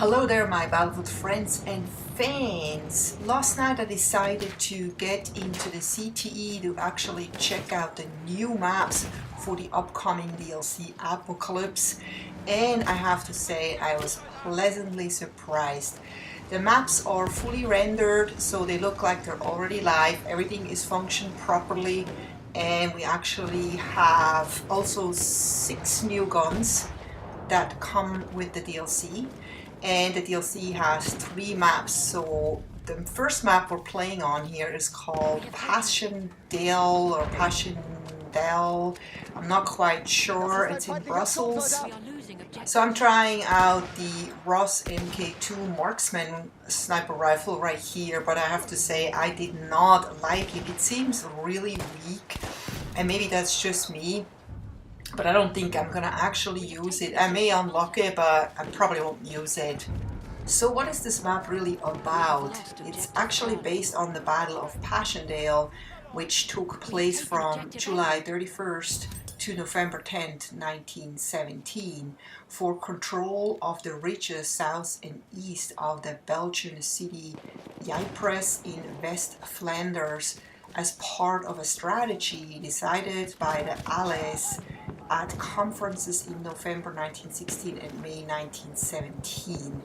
Hello there, my Battlefield friends and fans. Last night I decided to get into the CTE to actually check out the new maps for the upcoming DLC Apocalypse, and I have to say I was pleasantly surprised. The maps are fully rendered, so they look like they're already live. Everything is functioning properly, and we actually have also 6 new guns that come with the DLC, and the DLC has 3 maps. So the first map we're playing on here is called Passchendaele or Passchendaele. I'm not quite sure. It's in Brussels. So I'm trying out the Ross MK2 Marksman sniper rifle right here, but I have to say I did not like it. It seems really weak, and maybe that's just me, but I don't think I'm gonna actually use it. I may unlock it, but I probably won't use it. So what is this map really about? It's actually based on the Battle of Passchendaele, which took place from July 31st to November 10th, 1917, for control of the ridges south and east of the Belgian city Ypres in West Flanders, as part of a strategy decided by the Allies at conferences in November 1916 and May 1917.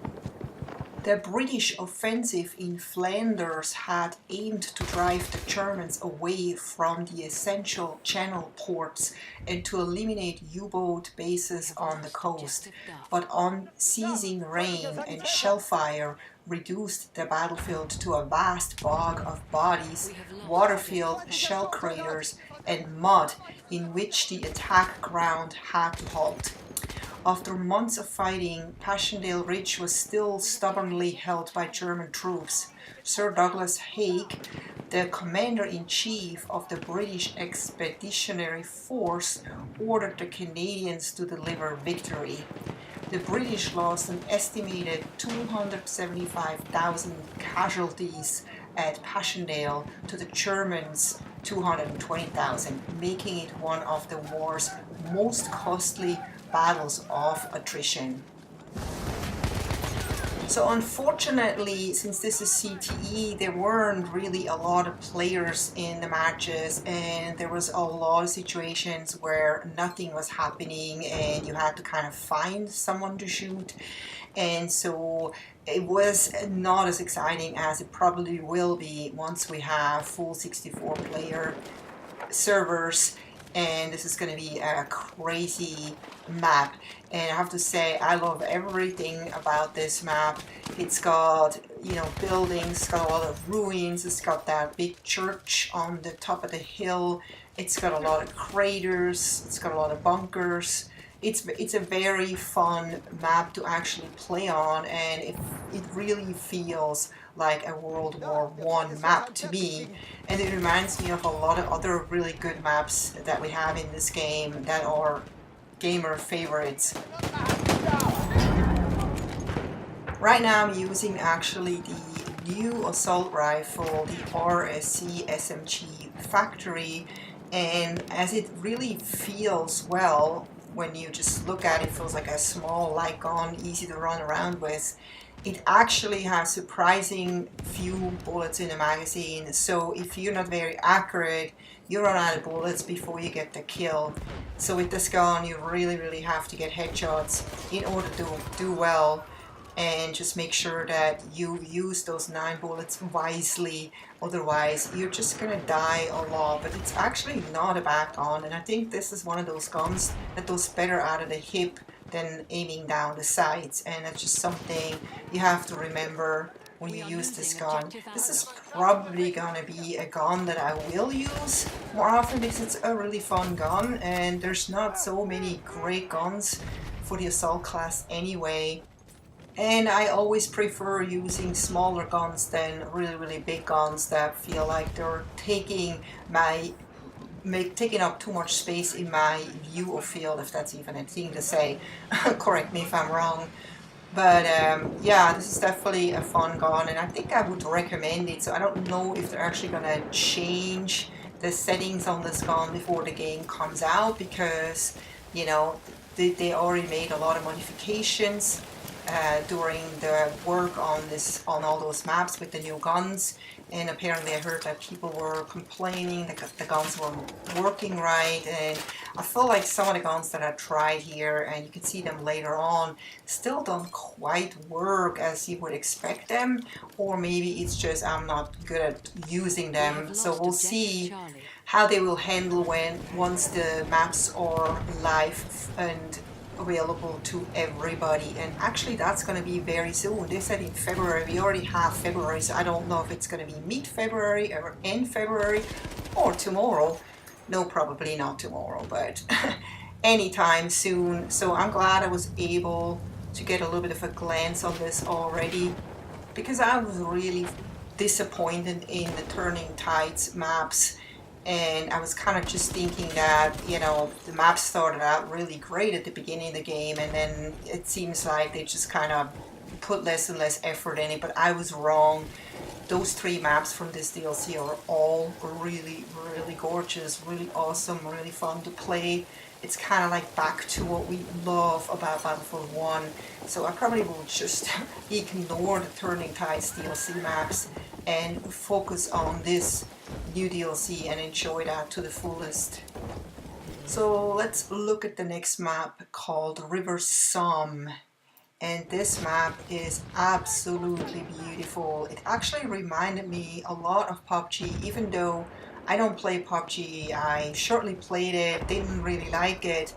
The British offensive in Flanders had aimed to drive the Germans away from the essential channel ports and to eliminate U-boat bases on the coast, but unceasing rain and shellfire reduced the battlefield to a vast bog of bodies, water-filled shell craters, and mud in which the attack ground had to halt. After months of fighting, Passchendaele Ridge was still stubbornly held by German troops. Sir Douglas Haig, the commander-in-chief of the British Expeditionary Force, ordered the Canadians to deliver victory. The British lost an estimated 275,000 casualties at Passchendaele to the Germans' 220,000, making it one of the war's most costly battles of attrition. So unfortunately, since this is CTE, there weren't really a lot of players in the matches, and there was a lot of situations where nothing was happening and you had to kind of find someone to shoot, and so it was not as exciting as it probably will be once we have full 64 player servers. And this is going to be a crazy map, and I have to say I love everything about this map. It's got, buildings, it's got a lot of ruins, it's got that big church on the top of the hill, it's got a lot of craters, it's got a lot of bunkers. It's a very fun map to actually play on, and it really feels like a World War I map to me, and it reminds me of a lot of other really good maps that we have in this game that are gamer favorites. Right now I'm using actually the new assault rifle, the RSC SMG Factory, and as it really feels well, when you just look at it, feels like a small light gun, easy to run around with. It actually has surprising few bullets in the magazine, so if you're not very accurate, you run out of bullets before you get the kill. So with this gun, you really have to get headshots in order to do well, and just make sure that you use those 9 bullets wisely, otherwise you're just gonna die a lot. But it's actually not a bad gun, and I think this is one of those guns that goes better out of the hip than aiming down the sights, and it's just something you have to remember when you use this gun. This is probably gonna be a gun that I will use more often because it's a really fun gun, and there's not so many great guns for the assault class anyway. And I always prefer using smaller guns than really big guns that feel like they're taking up too much space in my view of field, if that's even a thing to say. Correct me if I'm wrong. But yeah, this is definitely a fun gun, and I think I would recommend it. So I don't know if they're actually gonna change the settings on this gun before the game comes out, because they already made a lot of modifications during the work on all those maps with the new guns, and apparently I heard that people were complaining that the guns weren't working right, and I feel like some of the guns that I tried here, and you can see them later on, still don't quite work as you would expect them, or maybe it's just I'm not good at using them. So we'll see how they will handle once the maps are live and available to everybody. And actually that's going to be very soon. They said in February. We already have February, so I don't know if it's going to be mid-February or end February or tomorrow. No, probably not tomorrow, but anytime soon. So I'm glad I was able to get a little bit of a glance on this already, because I was really disappointed in the Turning Tides maps. And I was kind of just thinking that, you know, the maps started out really great at the beginning of the game, and then it seems like they just kind of put less and less effort in it. But I was wrong. Those 3 maps from this DLC are all really, really gorgeous, really awesome, really fun to play. It's kind of like back to what we love about Battlefield 1. So I probably will just ignore the Turning Tides DLC maps and focus on this new DLC and enjoy that to the fullest. So let's look at the next map called River Somme. And this map is absolutely beautiful. It actually reminded me a lot of PUBG, even though I don't play PUBG. I shortly played it, didn't really like it,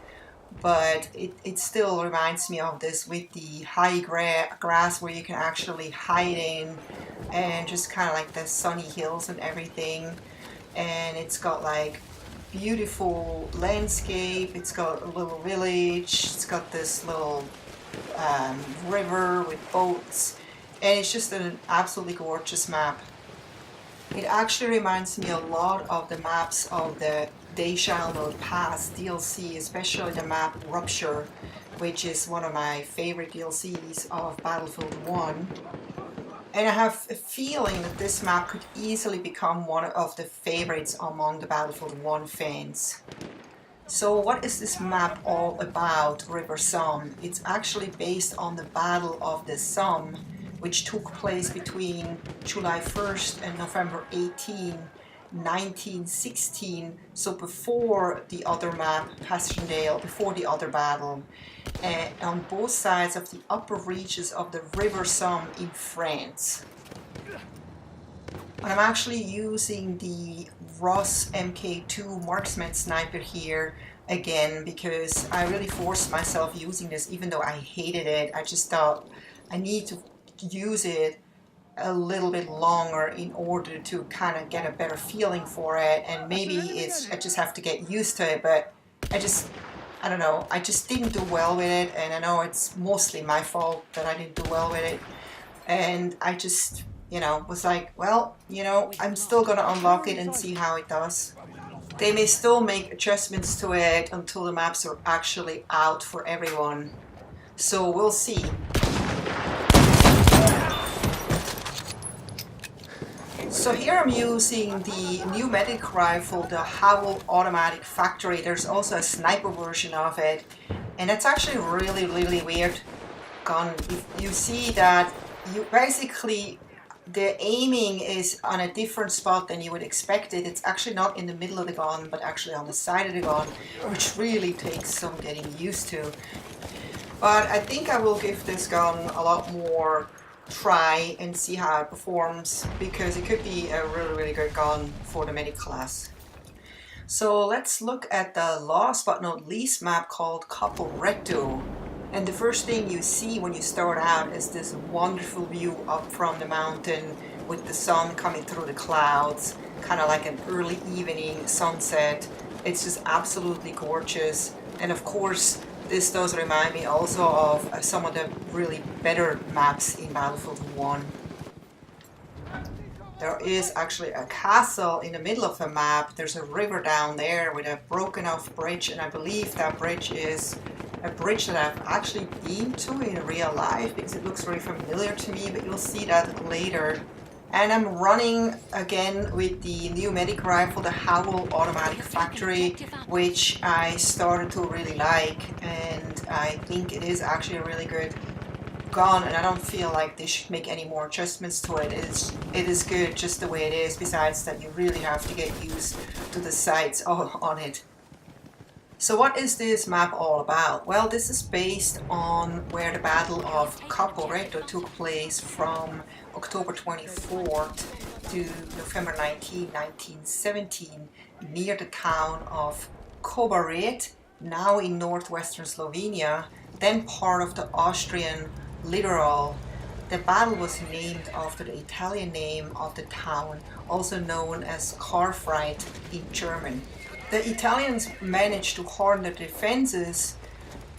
but it still reminds me of this with the high grass where you can actually hide in, and just kind of like the sunny hills and everything. And it's got like beautiful landscape, it's got a little village, it's got this little river with boats, and it's just an absolutely gorgeous map. It actually reminds me a lot of the maps of the They Shall Not Pass DLC, especially the map Rupture, which is one of my favorite DLCs of Battlefield 1. And I have a feeling that this map could easily become one of the favorites among the Battlefield 1 fans. So what is this map all about, River Somme? It's actually based on the Battle of the Somme, which took place between July 1st and November 18, 1916, so before the other map, Passchendaele, before the other battle, on both sides of the upper reaches of the River Somme in France. I'm actually using the Ross MK2 Marksman Sniper here again, because I really forced myself using this, even though I hated it. I just thought I need to use it a little bit longer in order to kind of get a better feeling for it, and maybe I just have to get used to it, but I don't know, I just didn't do well with it, and I know it's mostly my fault that I didn't do well with it, and I just, you know, was like, well, you know, I'm still gonna unlock it and see how it does. They may still make adjustments to it until the maps are actually out for everyone, so we'll see. So here I'm using the new medic rifle, the Howl Automatic Factory. There's also a sniper version of it, and it's actually a really, really weird gun. You see that you basically, the aiming is on a different spot than you would expect it. It's actually not in the middle of the gun, but actually on the side of the gun, which really takes some getting used to. But I think I will give this gun a lot more try and see how it performs, because it could be a really, really good gun for the medic class. So let's look at the last but not least map called Caporetto. And the first thing you see when you start out is this wonderful view up from the mountain with the sun coming through the clouds, kind of like an early evening sunset. It's just absolutely gorgeous. And of course, this does remind me also of some of the really better maps in Battlefield 1. There is actually a castle in the middle of the map. There's a river down there with a broken off bridge, and I believe that bridge is a bridge that I've actually been to in real life, because it looks very familiar to me, but you'll see that later. And I'm running again with the new medic rifle, the Howl Automatic Factory, which I started to really like, and I think it is actually a really good gone, and I don't feel like they should make any more adjustments to it. It is good just the way it is, besides that you really have to get used to the sights on it. So what is this map all about? Well, this is based on where the Battle of Caporetto took place from October 24th to November 19, 1917, near the town of Kobarid, now in northwestern Slovenia, then part of the Austrian littoral. The battle was named after the Italian name of the town, also known as Karfreid in German. The Italians managed to harden the defenses,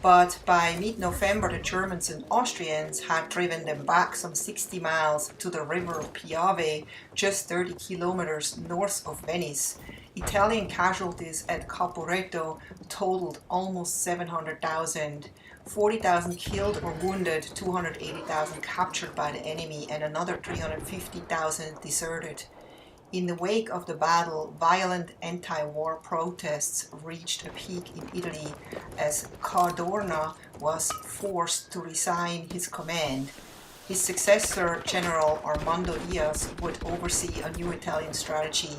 but by mid-November the Germans and Austrians had driven them back some 60 miles to the river Piave, just 30 kilometers north of Venice. Italian casualties at Caporetto totaled almost 700,000, 40,000 killed or wounded, 280,000 captured by the enemy, and another 350,000 deserted. In the wake of the battle, violent anti-war protests reached a peak in Italy as Cadorna was forced to resign his command. His successor, General Armando Diaz, would oversee a new Italian strategy,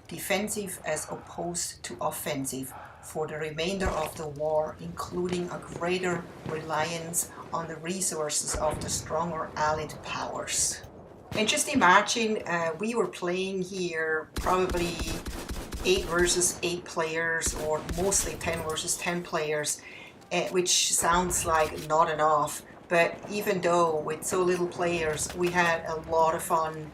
defensive as opposed to offensive, for the remainder of the war, including a greater reliance on the resources of the stronger Allied powers. And just imagine we were playing here probably 8 versus 8 players, or mostly 10 versus 10 players, which sounds like not enough. But even though with so little players, we had a lot of fun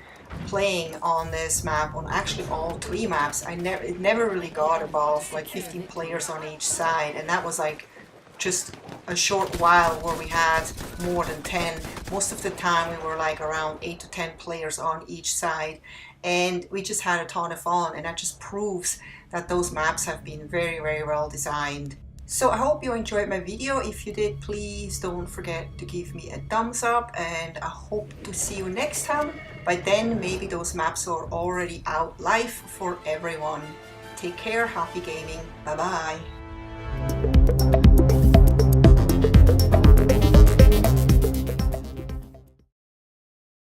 playing on this map, on actually all 3 maps. It never really got above like 15 players on each side, and that was like just a short while where we had more than 10. Most of the time we were like around 8 to 10 players on each side, and we just had a ton of fun, and that just proves that those maps have been very, very well designed. So I hope you enjoyed my video. If you did, please don't forget to give me a thumbs up, and I hope to see you next time. By then maybe those maps are already out live for everyone. Take care, happy gaming, bye bye.